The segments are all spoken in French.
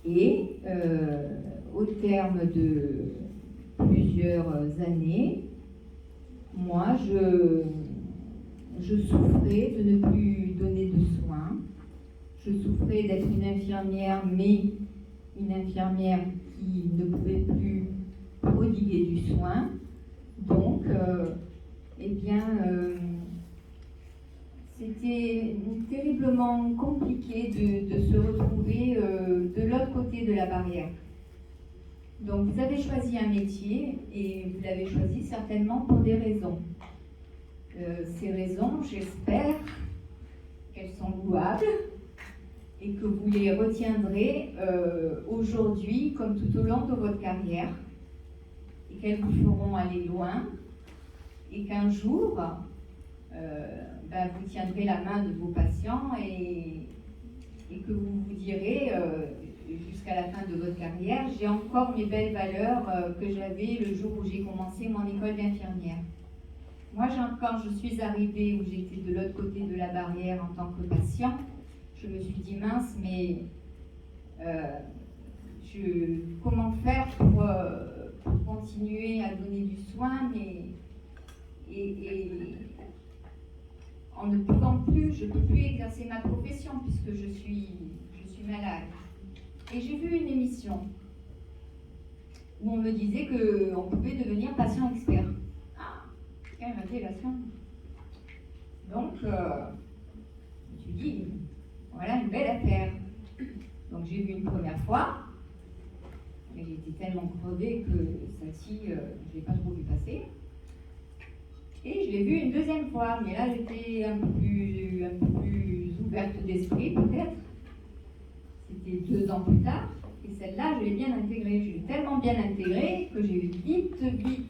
Et au terme de plusieurs années, moi, je souffrais de ne plus donner de soins. Je souffrais d'être une infirmière, mais une infirmière qui ne pouvait plus prodiguer du soin. Donc, c'était terriblement compliqué de se retrouver de l'autre côté de la barrière. Donc, vous avez choisi un métier et vous l'avez choisi certainement pour des raisons. Ces raisons, j'espère qu'elles sont louables et que vous les retiendrez aujourd'hui comme tout au long de votre carrière et qu'elles vous feront aller loin et qu'un jour, vous tiendrez la main de vos patients et que vous vous direz jusqu'à la fin de votre carrière, j'ai encore mes belles valeurs que j'avais le jour où j'ai commencé mon école d'infirmière. Moi, quand je suis arrivée, où j'étais de l'autre côté de la barrière en tant que patient, je me suis dit, mince, mais comment faire pour continuer à donner du soin, et en ne pouvant plus, je ne peux plus exercer ma profession puisque je suis malade. Et j'ai vu une émission où on me disait qu'on pouvait devenir patient expert. Ah, quelle révélation! Donc, je me suis dit, voilà une belle affaire. Donc j'ai vu une première fois, mais j'étais tellement crevée que celle-ci, je ne l'ai pas trop vu passer. Et je l'ai vue une deuxième fois, mais là j'étais un peu plus ouverte d'esprit peut-être. C'était 2 ans plus tard, et celle-là je l'ai bien intégrée. Je l'ai tellement bien intégrée que j'ai vite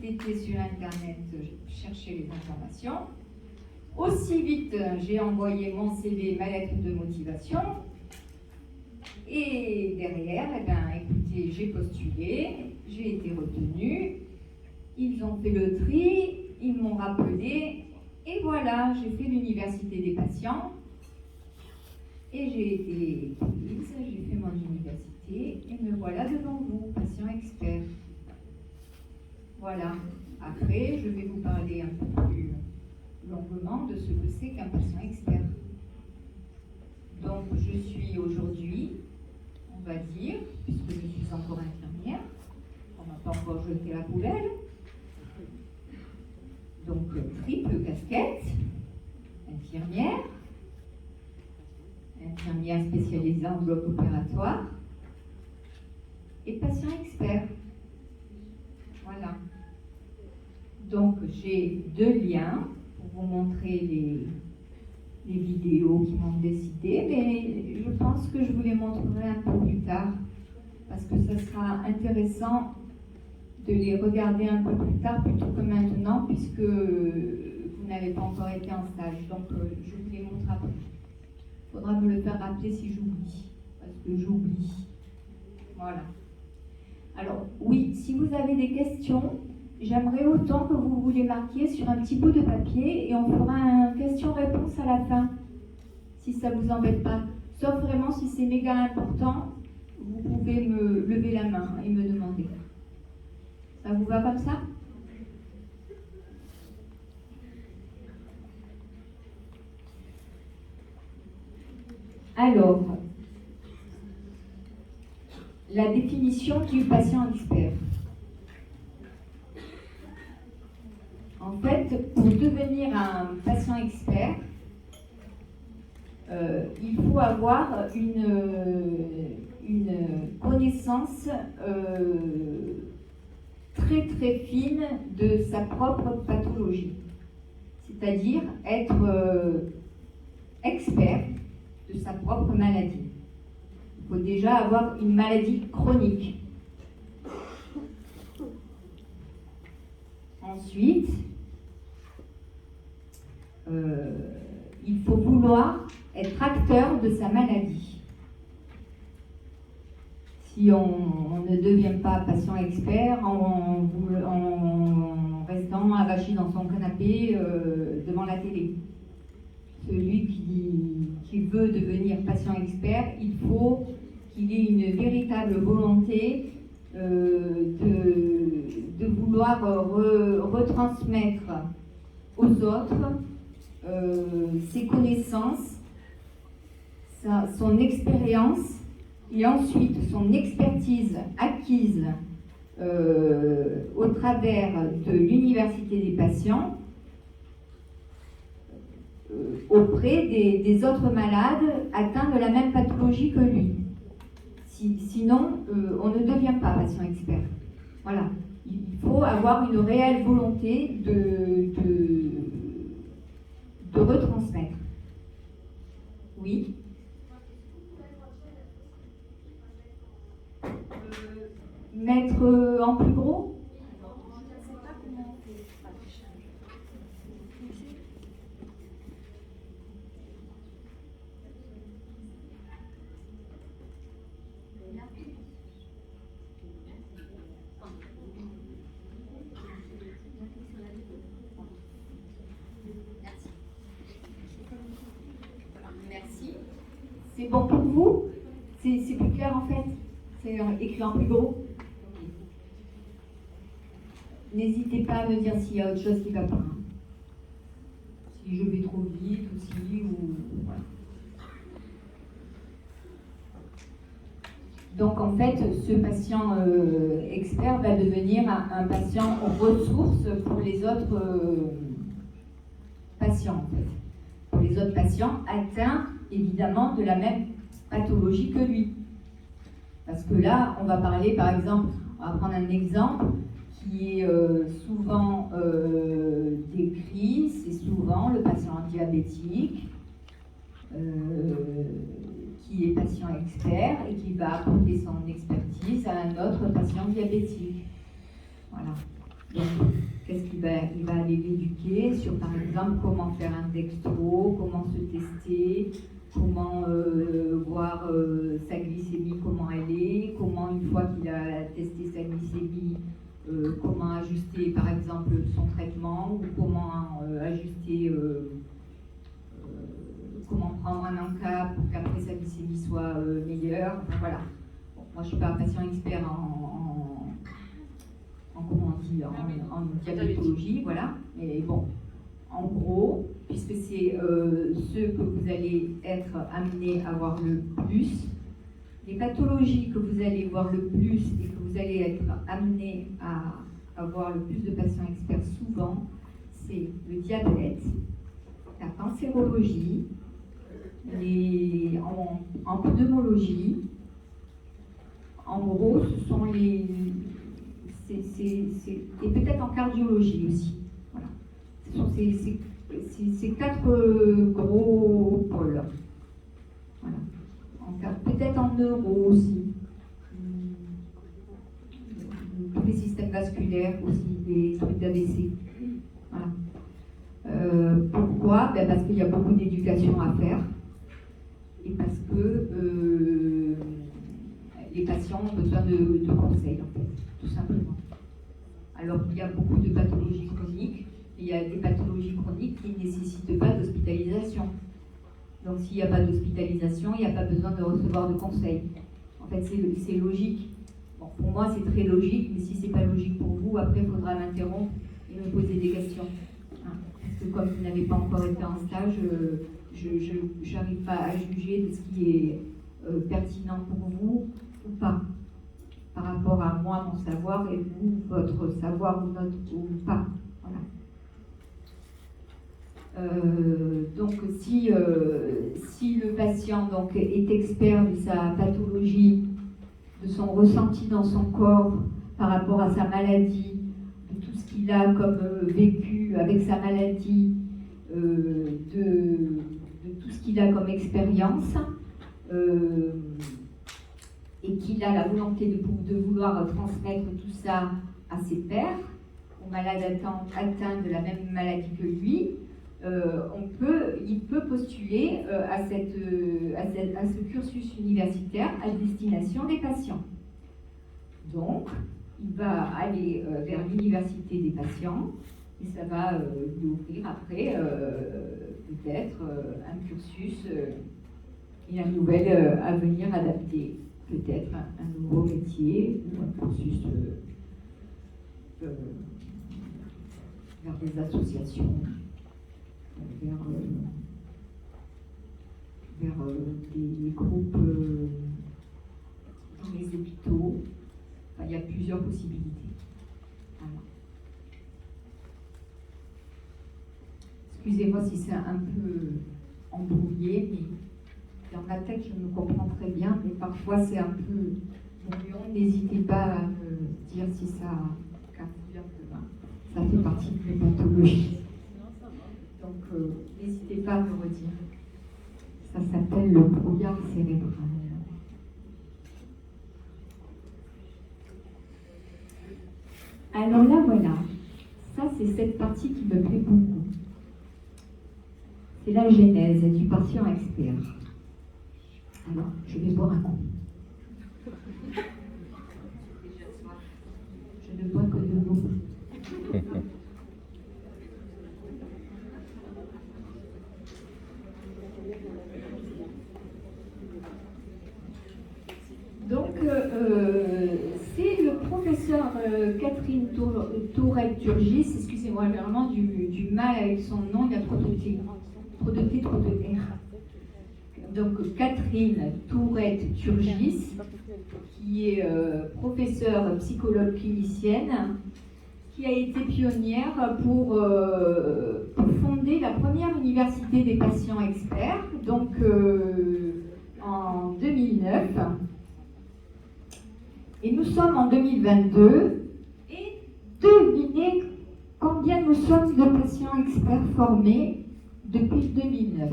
été sur internet chercher les informations. Aussi vite j'ai envoyé mon CV, ma lettre de motivation. Et derrière, écoutez, j'ai postulé, j'ai été retenue, ils ont fait le tri, ils m'ont rappelé, et voilà, j'ai fait l'université des patients, et j'ai été prise, j'ai fait mon université, et me voilà devant vous, patient expert. Voilà, après, je vais vous parler un peu plus longuement de ce que c'est qu'un patient expert. Donc, je suis aujourd'hui, on va dire, puisque je suis encore infirmière, on n'a pas encore jeté la poubelle, donc triple casquette, infirmière spécialisée en bloc opératoire et patient expert. Voilà. Donc j'ai 2 liens pour vous montrer les vidéos qui m'ont décidé, mais je pense que je vous les montrerai un peu plus tard parce que ça sera intéressant de les regarder un peu plus tard plutôt que maintenant puisque vous n'avez pas encore été en stage. Donc je vous les montre après. Il faudra me le faire rappeler si j'oublie, parce que j'oublie. Voilà. Alors oui, si vous avez des questions, j'aimerais autant que vous les marquiez sur un petit bout de papier et on fera une question-réponse à la fin, si ça ne vous embête pas. Sauf vraiment si c'est méga important, vous pouvez me lever la main et me demander. Ça vous va comme ça? Alors, la définition du patient expert. En fait, pour devenir un patient expert, il faut avoir une connaissance très très fine de sa propre pathologie, c'est-à-dire être expert de sa propre maladie. Il faut déjà avoir une maladie chronique. Ensuite, il faut vouloir être acteur de sa maladie. Si on ne devient pas patient expert en restant avachi dans son canapé devant la télé. Celui qui veut devenir patient expert, il faut qu'il qu'il ait une véritable volonté de vouloir retransmettre aux autres ses connaissances, son expérience et ensuite son expertise acquise au travers de l'université des patients auprès des autres malades atteints de la même pathologie que lui. Sinon, on ne devient pas patient expert. Voilà. Il faut avoir une réelle volonté de retransmettre. Oui. Mettre en plus gros? Merci. C'est bon pour vous? C'est plus clair en fait? C'est écrit en plus gros? N'hésitez pas à me dire s'il y a autre chose qui ne va pas. Si je vais trop vite aussi, ou voilà. Donc en fait, ce patient expert va devenir un patient ressource pour les autres patients, en fait. Pour les autres patients atteints évidemment de la même pathologie que lui. Parce que là, on va parler par exemple, on va prendre un exemple qui est souvent décrit, c'est souvent le patient diabétique qui est patient expert et qui va apporter son expertise à un autre patient diabétique. Voilà. Donc, qu'est-ce qu'il va aller l'éduquer sur, par exemple, comment faire un dextro, comment se tester, comment voir sa glycémie, comment elle est, comment une fois qu'il a testé sa glycémie, comment ajuster par exemple son traitement ou comment ajuster, comment prendre un encap pour qu'après sa glycémie soit meilleure. Enfin, voilà. Bon, moi je ne suis pas un patient expert comment on dit, en diabétologie, voilà. Mais bon, en gros, puisque c'est ce que vous allez être amené à voir le plus, les pathologies que vous allez voir le plus et que vous allez être amené à avoir le plus de patients experts souvent, c'est le diabète, la cancérologie, en pneumologie. En gros, ce sont et peut-être en cardiologie aussi. Voilà. Ce sont ces quatre gros pôles. Voilà. Peut-être en neuro aussi. Tous les systèmes vasculaires aussi, des trucs d'AVC. Voilà. Pourquoi? Parce qu'il y a beaucoup d'éducation à faire et parce que les patients ont besoin de conseils, en fait, tout simplement. Alors il y a beaucoup de pathologies chroniques, il y a des pathologies chroniques qui ne nécessitent pas d'hospitalisation. Donc s'il n'y a pas d'hospitalisation, il n'y a pas besoin de recevoir de conseils. En fait, c'est logique. Bon, pour moi, c'est très logique, mais si ce n'est pas logique pour vous, après, il faudra m'interrompre et me poser des questions. Hein, parce que comme vous n'avez pas encore été en stage, je n'arrive pas à juger de ce qui est pertinent pour vous ou pas, par rapport à moi, mon savoir, et vous, votre savoir ou pas. Voilà. Donc si le patient donc, est expert de sa pathologie, de son ressenti dans son corps par rapport à sa maladie, de tout ce qu'il a comme vécu avec sa maladie, de tout ce qu'il a comme expérience, et qu'il a la volonté de vouloir transmettre tout ça à ses pairs, aux malades atteints de la même maladie que lui, il peut postuler à ce cursus universitaire à destination des patients. Donc, il va aller vers l'université des patients et ça va lui ouvrir après peut-être un cursus et un nouvel avenir adapté peut-être un nouveau métier ou un cursus vers des associations, vers des groupes dans les hôpitaux. Enfin, il y a plusieurs possibilités. Voilà. Excusez-moi si c'est un peu embrouillé, mais dans ma tête, je me comprends très bien, mais parfois c'est un peu brouillon. N'hésitez pas à me dire si ça ça fait partie de mes pathologies. Donc, n'hésitez pas à me redire. Ça s'appelle le brouillard cérébral. Alors là, voilà. Ça, c'est cette partie qui me plaît beaucoup. C'est la genèse du patient expert. Alors, je vais boire un coup. Je ne bois que de l'eau. Donc, c'est le professeur Catherine Tourette-Turgis. Excusez-moi, j'ai vraiment du mal avec son nom, il y a trop de T, trop de R. Donc, Catherine Tourette-Turgis, qui est professeure psychologue clinicienne, qui a été pionnière pour fonder la première université des patients experts, donc en 2009. Et nous sommes en 2022, et devinez combien nous sommes de patients experts formés depuis 2009.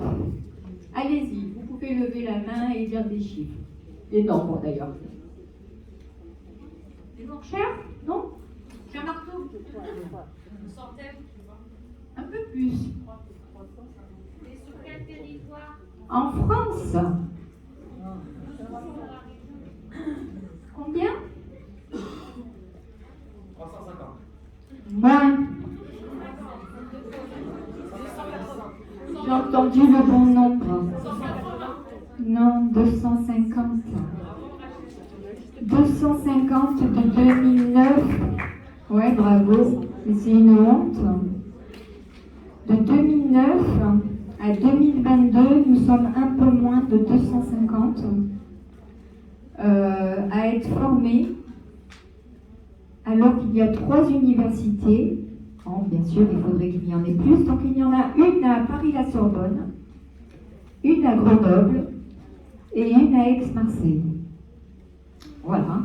Allez-y, vous pouvez lever la main et dire des chiffres. Des nombres d'ailleurs. Des nombres chers? Non? J'ai un marteau? Une centaine? Un peu plus. Et sur quel territoire? En France. Combien? 350. Moins. J'ai entendu le bon nombre. Non, 250. 250 de 2009. Ouais, bravo. Mais c'est une honte. De 2009 à 2022, nous sommes un peu moins de 250 à être formés, alors qu'il y a 3 universités. Bon, bien sûr, il faudrait qu'il y en ait plus. Donc, il y en a une à Paris-la-Sorbonne, une à Grenoble et une à Aix-Marseille. Voilà.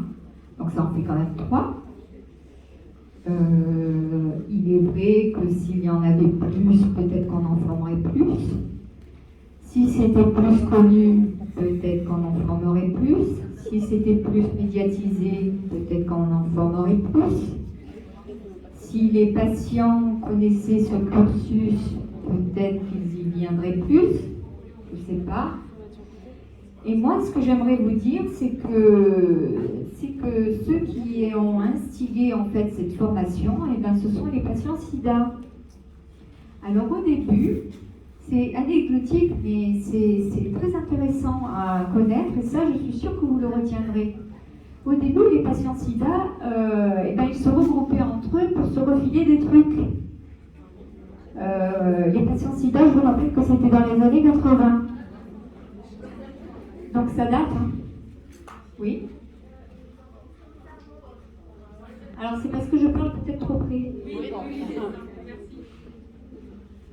Donc, ça en fait quand même 3. Il est vrai que s'il y en avait plus, peut-être qu'on en formerait plus. Si c'était plus connu, peut-être qu'on en formerait plus. Si c'était plus médiatisé, peut-être qu'on en formerait plus. Si les patients connaissaient ce cursus, peut-être qu'ils y viendraient plus. Je ne sais pas. Et moi, ce que j'aimerais vous dire, c'est que ceux qui ont instigé en fait cette formation, eh ben, ce sont les patients SIDA. Alors au début, c'est anecdotique, mais c'est très intéressant à connaître, et ça, je suis sûre que vous le retiendrez. Au début, les patients SIDA, eh ben, ils se regroupaient entre eux pour se refiler des trucs. Les patients SIDA, je vous rappelle que c'était dans les années 80. Donc ça date, hein? Oui. Alors c'est parce que je parle peut-être trop près. Oui,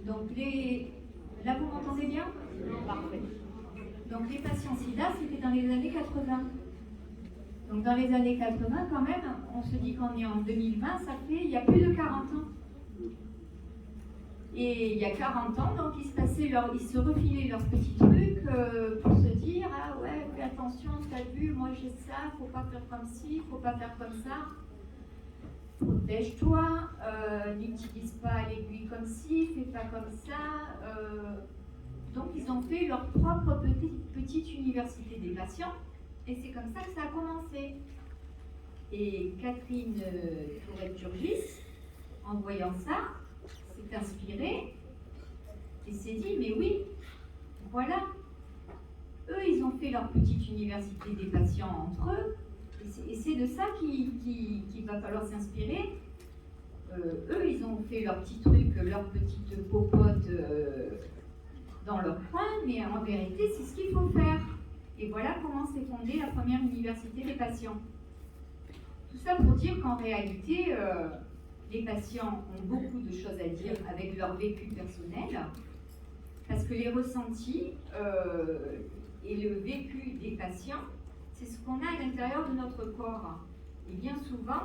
Donc là vous m'entendez bien? parfait. Donc les patients SIDA, c'était dans les années 80. Donc dans les années 80 quand même, on se dit qu'on est en 2020, ça fait il y a plus de 40 ans. Et il y a 40 ans, donc ils se refilaient leurs petits trucs pour se dire « Ah ouais, fais attention, t'as vu, moi j'ai ça, faut pas faire comme ci, faut pas faire comme ça. Protège-toi, n'utilise pas l'aiguille comme ci, fais pas comme ça. » Donc ils ont fait leur propre petite université des patients, et c'est comme ça que ça a commencé. Et Catherine Tourette-Turgis, en voyant ça, s'est inspirée et s'est dit, mais oui, voilà, eux, ils ont fait leur petite université des patients entre eux, et c'est de ça qu'il va falloir s'inspirer. Eux, ils ont fait leur petit truc, leur petite popote dans leur coin, mais en vérité, c'est ce qu'il faut faire. Et voilà comment s'est fondée la première université des patients. Tout ça pour dire qu'en réalité, les patients ont beaucoup de choses à dire avec leur vécu personnel, parce que les ressentis et le vécu des patients, c'est ce qu'on a à l'intérieur de notre corps. Et bien souvent,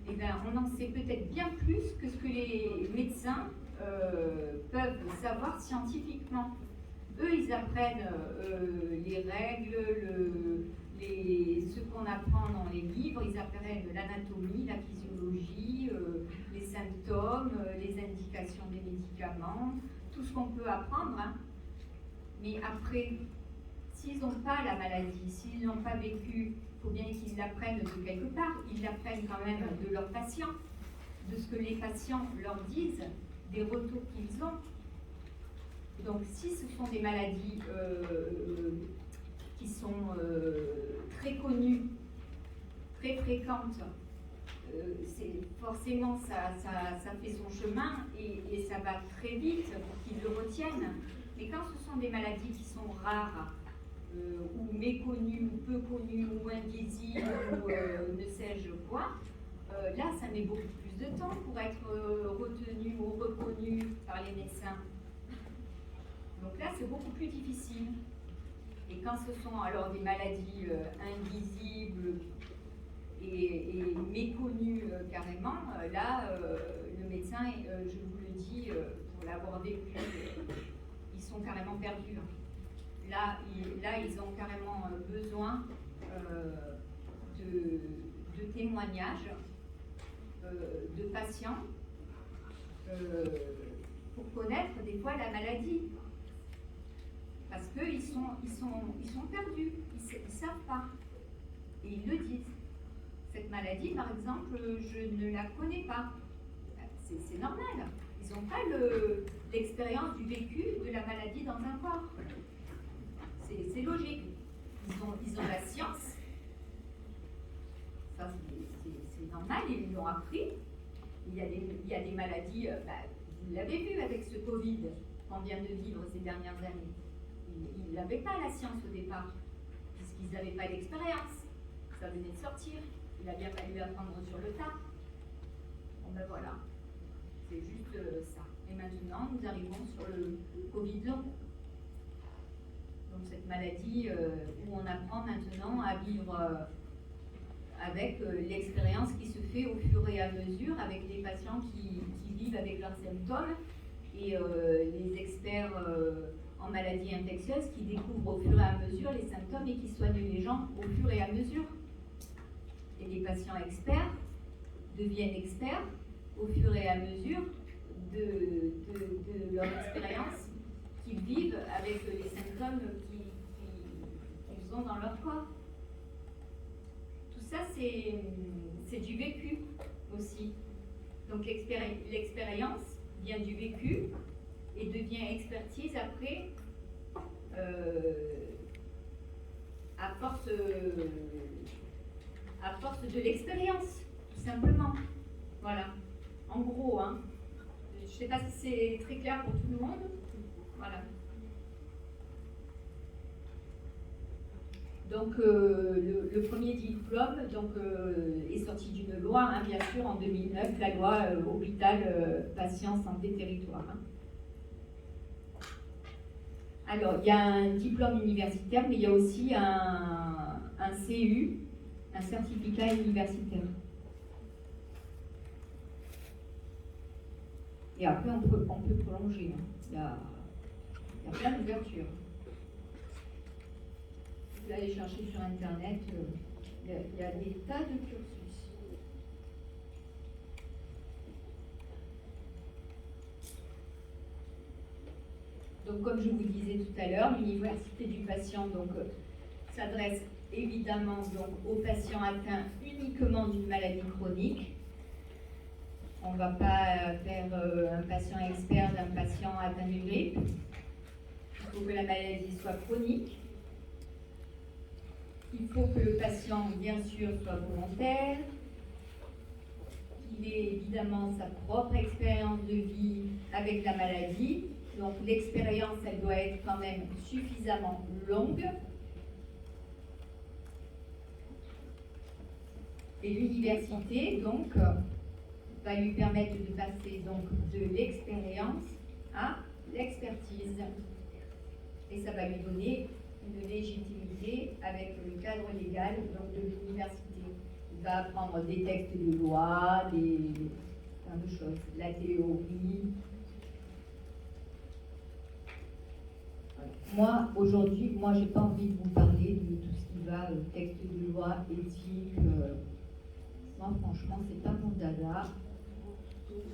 eh ben, on en sait peut-être bien plus que ce que les médecins peuvent savoir scientifiquement. Eux, ils apprennent les règles, ce qu'on apprend dans les livres, ils apprennent l'anatomie, la physiologie, les symptômes, les indications des médicaments, tout ce qu'on peut apprendre. Hein. Mais après, s'ils n'ont pas la maladie, s'ils n'ont pas vécu, il faut bien qu'ils l'apprennent de quelque part. Ils l'apprennent quand même de leurs patients, de ce que les patients leur disent, des retours qu'ils ont. Donc si ce sont des maladies qui sont très connues, très fréquentes, forcément ça fait son chemin et ça va très vite pour qu'ils le retiennent. Mais quand ce sont des maladies qui sont rares, ou méconnues, ou peu connues, ou invisibles, ou ne sais-je quoi, là ça met beaucoup plus de temps pour être retenu ou reconnu par les médecins. Donc là, c'est beaucoup plus difficile. Et quand ce sont alors des maladies invisibles et méconnues carrément, là, le médecin, je vous le dis, pour l'avoir vécu, ils sont carrément perdus. Là, ils ont carrément besoin de témoignages de patients pour connaître des fois la maladie. Parce qu'ils sont perdus, ils ne savent pas. Et ils le disent. Cette maladie, par exemple, je ne la connais pas. C'est normal. Ils n'ont pas l'expérience du vécu de la maladie dans un corps. C'est logique. Ils ont la science. Ça, c'est normal, ils l'ont appris. Il y a des maladies, vous l'avez vu avec ce Covid qu'on vient de vivre ces dernières années. Ils n'avaient pas la science au départ, puisqu'ils n'avaient pas l'expérience. Ça venait de sortir. Il a bien fallu apprendre sur le tas. Bon ben voilà, c'est juste ça. Et maintenant, nous arrivons sur le Covid long. Donc cette maladie où on apprend maintenant à vivre avec l'expérience qui se fait au fur et à mesure avec les patients qui vivent avec leurs symptômes et les experts en maladies infectieuses qui découvrent au fur et à mesure les symptômes et qui soignent les gens au fur et à mesure. Et les patients experts deviennent experts au fur et à mesure de leur expérience qu'ils vivent avec les symptômes qu'ils ont dans leur corps. Tout ça, c'est du vécu aussi. Donc l'expérience vient du vécu et devient expertise après à force de l'expérience, tout simplement. Voilà. En gros, hein. Je ne sais pas si c'est très clair pour tout le monde. Voilà. Donc, le premier diplôme est sorti d'une loi, hein, bien sûr, en 2009, la loi Hôpital, Patient, Santé, Territoire. Hein. Alors, il y a un diplôme universitaire, mais il y a aussi un CU, un certificat universitaire. Et après, on peut prolonger. Hein. Il y a plein d'ouvertures. Vous allez chercher sur Internet, il y a des tas de cursus. Donc, comme je vous disais tout à l'heure, l'université du patient s'adresse évidemment aux patients atteints uniquement d'une maladie chronique. On ne va pas faire un patient expert d'un patient atteint d'une grippe. Il faut que la maladie soit chronique. Il faut que le patient, bien sûr, soit volontaire, qu'il ait évidemment sa propre expérience de vie avec la maladie. Donc l'expérience, elle doit être quand même suffisamment longue. Et l'université, donc, va lui permettre de passer donc de l'expérience à l'expertise. Et ça va lui donner une légitimité avec le cadre légal donc, de l'université. Il va apprendre des textes de loi, plein de choses, la théorie. Moi, aujourd'hui, j'ai pas envie de vous parler de tout ce qui va, texte de loi, éthique. Moi, franchement, c'est pas mon dada.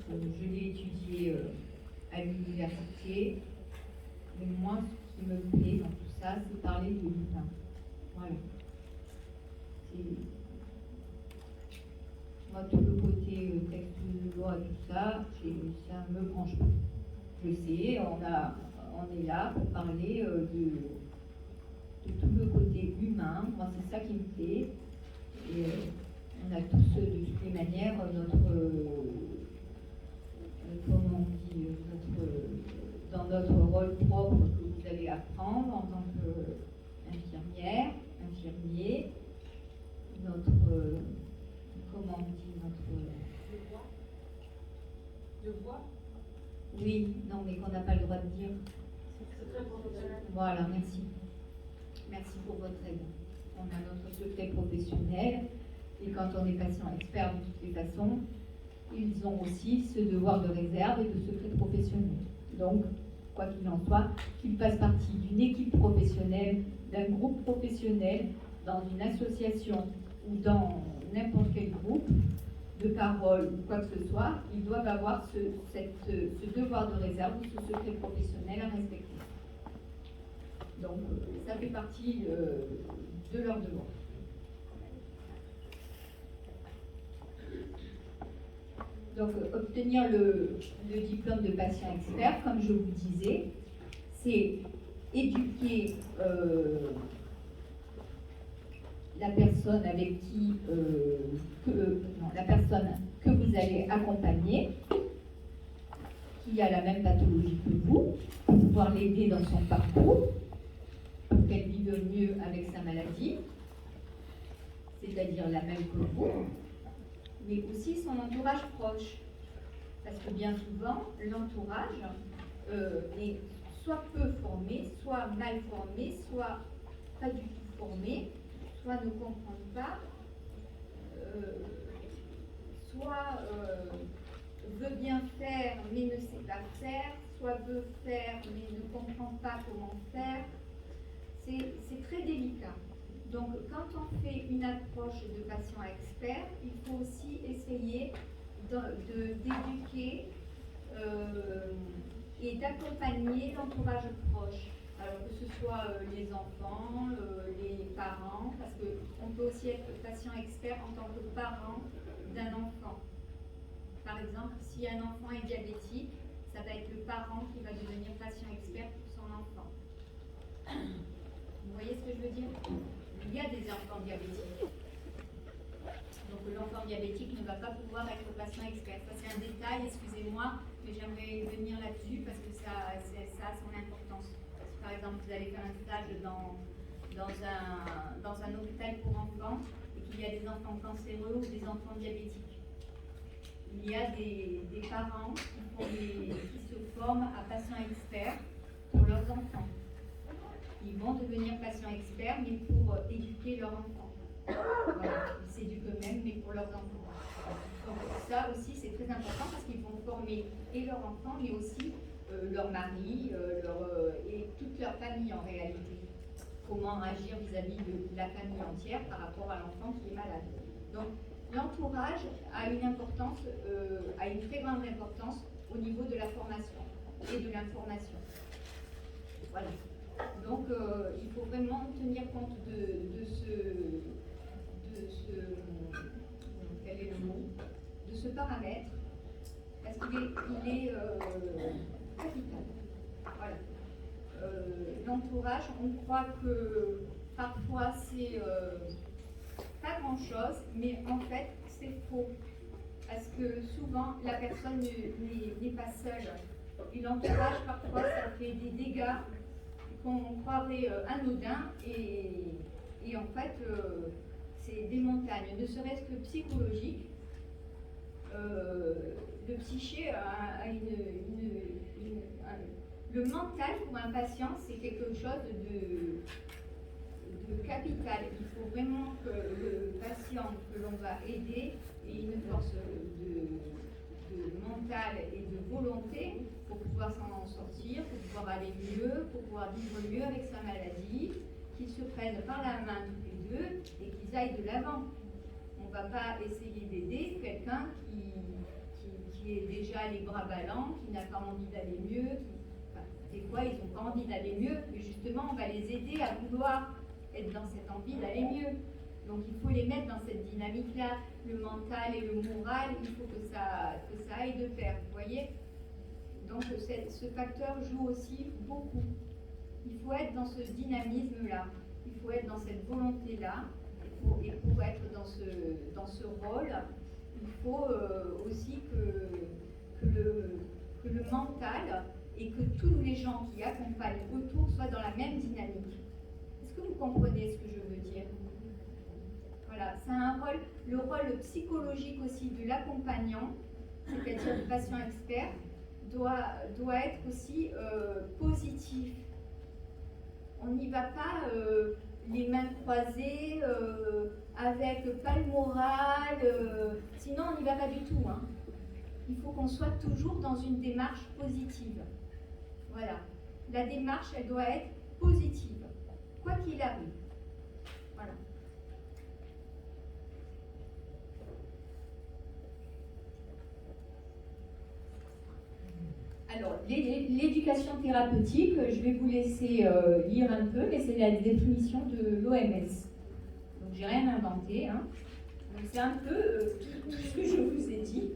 Je l'ai étudié à l'université. Mais moi, ce qui me plaît dans tout ça, c'est parler de l'humain. Voilà. Moi, tout le côté texte de loi, tout ça, ça me branche pas. Je sais, on est là pour parler de tout le côté humain. Moi, c'est ça qui me plaît. Et on a tous, de toutes les manières, dans notre rôle propre que vous allez apprendre en tant qu'infirmière, infirmier, Devoir. Oui, non, mais qu'on n'a pas le droit de dire. C'est très professionnel. Voilà, merci. Merci pour votre aide. On a notre secret professionnel et quand on est patient expert de toutes les façons, ils ont aussi ce devoir de réserve et de secret professionnel. Donc, quoi qu'il en soit, qu'ils fassent partie d'une équipe professionnelle, d'un groupe professionnel, dans une association ou dans n'importe quel groupe de parole ou quoi que ce soit, ils doivent avoir ce devoir de réserve ou ce secret professionnel à respecter. Donc, ça fait partie de leur devoir. Donc, obtenir le diplôme de patient expert, comme je vous disais, c'est éduquer la personne avec qui, la personne que vous allez accompagner, qui a la même pathologie que vous, pour pouvoir l'aider dans son parcours, pour qu'elle vive mieux avec sa maladie, c'est-à-dire la même que vous, mais aussi son entourage proche. Parce que bien souvent, l'entourage est soit peu formé, soit mal formé, soit pas du tout formé, soit ne comprend pas, soit veut bien faire mais ne sait pas faire, soit veut faire mais ne comprend pas comment faire. C'est très délicat. Donc, quand on fait une approche de patient expert, il faut aussi essayer d'éduquer et d'accompagner l'entourage proche. Alors que ce soit les enfants, les parents, parce qu'on peut aussi être patient expert en tant que parent d'un enfant. Par exemple, si un enfant est diabétique, ça va être le parent qui va devenir patient expert pour son enfant. Vous voyez ce que je veux dire? Il y a des enfants diabétiques. Donc l'enfant diabétique ne va pas pouvoir être patient expert. Ça c'est un détail, excusez-moi, mais j'aimerais venir là-dessus parce que ça a son importance. Si par exemple vous allez faire un stage dans un hôpital pour enfants et qu'il y a des enfants cancéreux ou des enfants diabétiques, il y a des parents qui se forment à patients experts pour leurs enfants. Ils vont devenir patients experts, mais pour éduquer leurs enfants. Voilà, ils s'éduquent eux-mêmes, mais pour leurs enfants. Donc ça aussi, c'est très important parce qu'ils vont former et leurs enfants, mais aussi leur mari et toute leur famille en réalité. Comment agir vis-à-vis de la famille entière par rapport à l'enfant qui est malade. Donc l'entourage a une importance, a une très grande importance au niveau de la formation et de l'information. Voilà. Donc, il faut vraiment tenir compte de quel est le mot, de ce paramètre, parce qu'il est capital. Voilà. L'entourage, on croit que parfois c'est pas grand-chose, mais en fait c'est faux. Parce que souvent la personne n'est pas seule. Et l'entourage parfois ça fait des dégâts qu'on croirait anodins et en fait c'est des montagnes, ne serait-ce que psychologiques. Le psyché a le mental pour un patient, c'est quelque chose de capital. Il faut vraiment que le patient que l'on va aider ait une force de mental et de volonté pour pouvoir s'en sortir, pour pouvoir aller mieux, pour pouvoir vivre mieux avec sa maladie, qu'ils se prennent par la main tous les deux et qu'ils aillent de l'avant. On ne va pas essayer d'aider quelqu'un qui est déjà les bras ballants, qui n'a pas envie d'aller mieux. Des fois, ils n'ont pas envie d'aller mieux, mais justement, on va les aider à vouloir être dans cette envie d'aller mieux. Donc, il faut les mettre dans cette dynamique-là. Le mental et le moral, il faut que ça aille de pair, vous voyez. Donc, ce facteur joue aussi beaucoup. Il faut être dans ce dynamisme-là. Il faut être dans cette volonté-là. Et pour être dans ce rôle, il faut aussi que le mental et que tous les gens qui accompagnent autour soient dans la même dynamique. Est-ce que vous comprenez ce que je veux dire? Voilà, c'est un rôle, le rôle psychologique aussi de l'accompagnant, c'est-à-dire du patient expert, doit être aussi positif. On n'y va pas les mains croisées, avec pas le moral, sinon on n'y va pas du tout. Hein. Il faut qu'on soit toujours dans une démarche positive. Voilà. La démarche, elle doit être positive, quoi qu'il arrive. Voilà. Alors, l'éducation thérapeutique, je vais vous laisser lire un peu, mais c'est la définition de l'OMS. Donc, j'ai rien inventé. Hein. Donc, c'est un peu tout ce que je vous ai dit.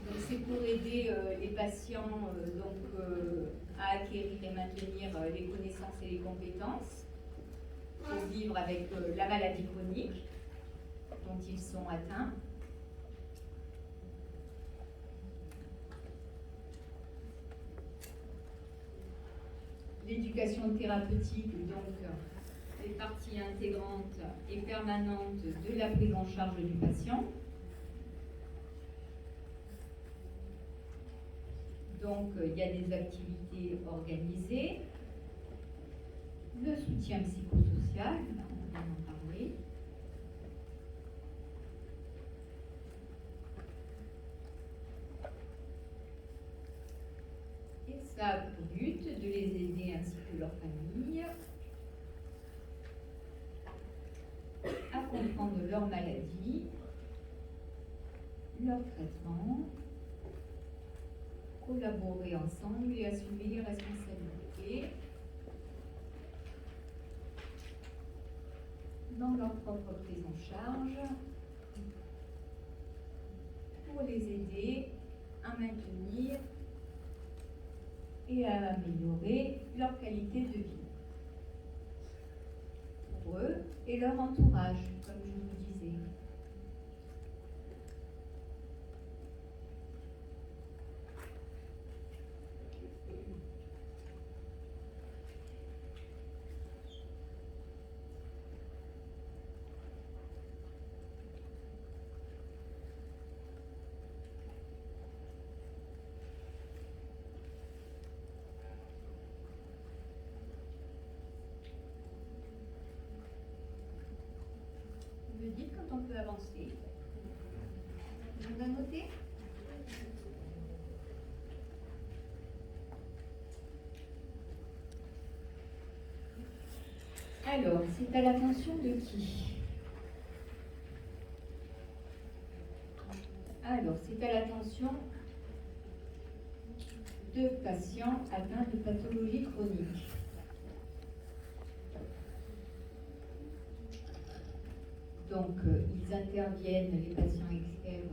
Donc, c'est pour aider les patients à acquérir et maintenir les connaissances et les compétences pour vivre avec la maladie chronique dont ils sont atteints. L'éducation thérapeutique, donc, fait partie intégrante et permanente de la prise en charge du patient. Donc, il y a des activités organisées, le soutien psychosocial, on vient d'en parler. Et ça a pour but de les aider ainsi que leur famille à comprendre leur maladie, leur traitement, collaborer ensemble et assumer les responsabilités dans leur propre prise en charge pour les aider à maintenir et à améliorer leur qualité de vie pour eux et leur entourage, comme je vous disais. Vous me dites quand on peut avancer. Vous avez noté? Alors, c'est à l'attention de qui? Alors, c'est à l'attention de patients atteints de pathologie chronique. Donc, ils interviennent, les patients experts,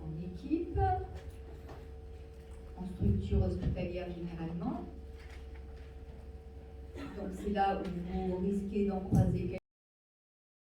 en équipe, en structure hospitalière généralement. Donc c'est là où vous risquez d'en croiser